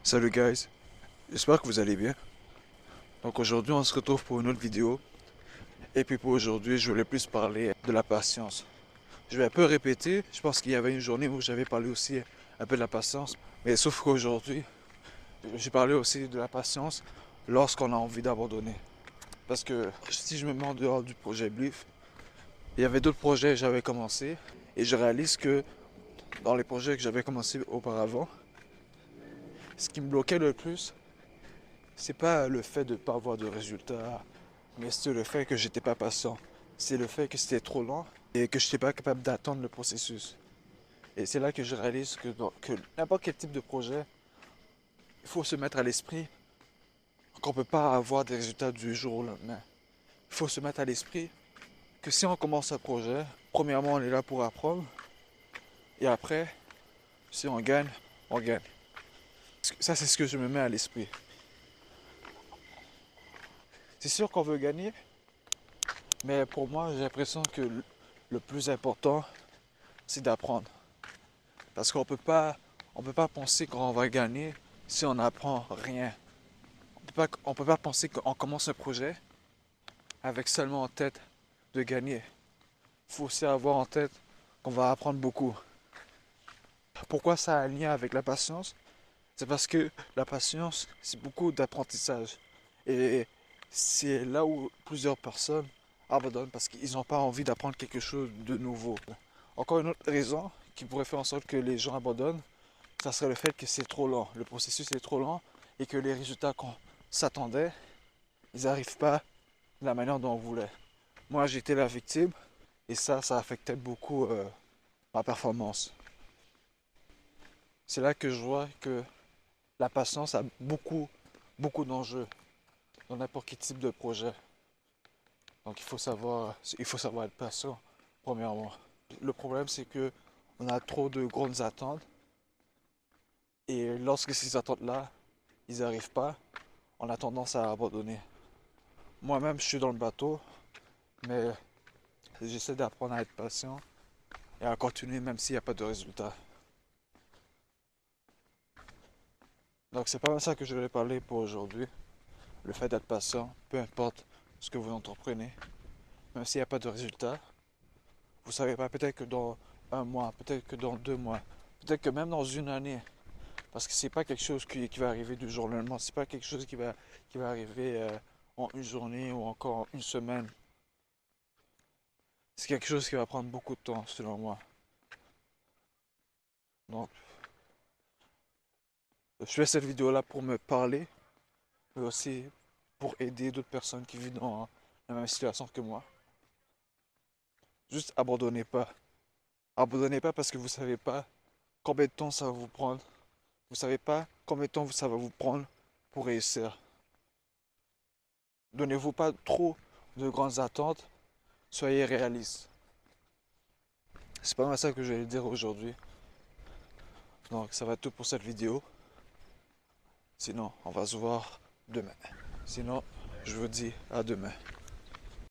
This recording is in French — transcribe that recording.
Salut guys, j'espère que vous allez bien. Donc aujourd'hui on se retrouve pour une autre vidéo. Et puis pour aujourd'hui je voulais plus parler de la patience. Je vais un peu répéter, je pense qu'il y avait une journée où j'avais parlé aussi un peu de la patience. Mais sauf qu'aujourd'hui j'ai parlé aussi de la patience lorsqu'on a envie d'abandonner. Parce que si je me mets en dehors du projet Bliff, il y avait d'autres projets que j'avais commencé. Et je réalise que dans les projets que j'avais commencé auparavant, ce qui me bloquait le plus, c'est pas le fait de ne pas avoir de résultats, mais c'est le fait que j'étais pas patient. C'est le fait que c'était trop lent et que je n'étais pas capable d'attendre le processus. Et c'est là que je réalise que n'importe quel type de projet, il faut se mettre à l'esprit qu'on ne peut pas avoir des résultats du jour au lendemain. Il faut se mettre à l'esprit que si on commence un projet, premièrement on est là pour apprendre et après, si on gagne, on gagne. Ça c'est ce que je me mets à l'esprit. C'est sûr qu'on veut gagner, mais pour moi j'ai l'impression que le plus important c'est d'apprendre. Parce on peut pas penser qu'on va gagner si on n'apprend rien. On peut pas penser qu'on commence un projet avec seulement en tête de gagner. Il faut aussi avoir en tête qu'on va apprendre beaucoup. Pourquoi ça a un lien avec la patience? C'est parce que la patience, c'est beaucoup d'apprentissage. Et c'est là où plusieurs personnes abandonnent parce qu'ils n'ont pas envie d'apprendre quelque chose de nouveau. Encore une autre raison qui pourrait faire en sorte que les gens abandonnent, ça serait le fait que c'est trop lent. Le processus est trop lent et que les résultats qu'on s'attendait, ils n'arrivent pas de la manière dont on voulait. Moi, j'étais la victime et ça affectait beaucoup ma performance. C'est là que je vois que la patience a beaucoup d'enjeux dans n'importe quel type de projet. Donc il faut savoir être patient, premièrement. Le problème, c'est que on a trop de grandes attentes et lorsque ces attentes-là, ils n'arrivent pas, on a tendance à abandonner. Moi-même, je suis dans le bateau, mais j'essaie d'apprendre à être patient et à continuer même s'il n'y a pas de résultat. Donc c'est pas mal ça que je voulais parler pour aujourd'hui. Le fait d'être patient, peu importe ce que vous entreprenez, même s'il n'y a pas de résultat, vous savez pas, peut-être que dans un mois, peut-être que dans 2 mois, peut-être que même dans une année, parce que c'est pas quelque chose qui va arriver du jour au lendemain, c'est pas quelque chose qui va arriver en une journée ou encore en une semaine. C'est quelque chose qui va prendre beaucoup de temps, selon moi. Donc, je fais cette vidéo-là pour me parler, mais aussi pour aider d'autres personnes qui vivent dans la même situation que moi. Juste abandonnez pas. Abandonnez pas parce que vous savez pas combien de temps ça va vous prendre. Vous savez pas combien de temps ça va vous prendre pour réussir. Donnez-vous pas trop de grandes attentes. Soyez réaliste. C'est pas mal ça que je vais dire aujourd'hui. Donc ça va être tout pour cette vidéo. Sinon, on va se voir demain. Sinon, je vous dis à demain.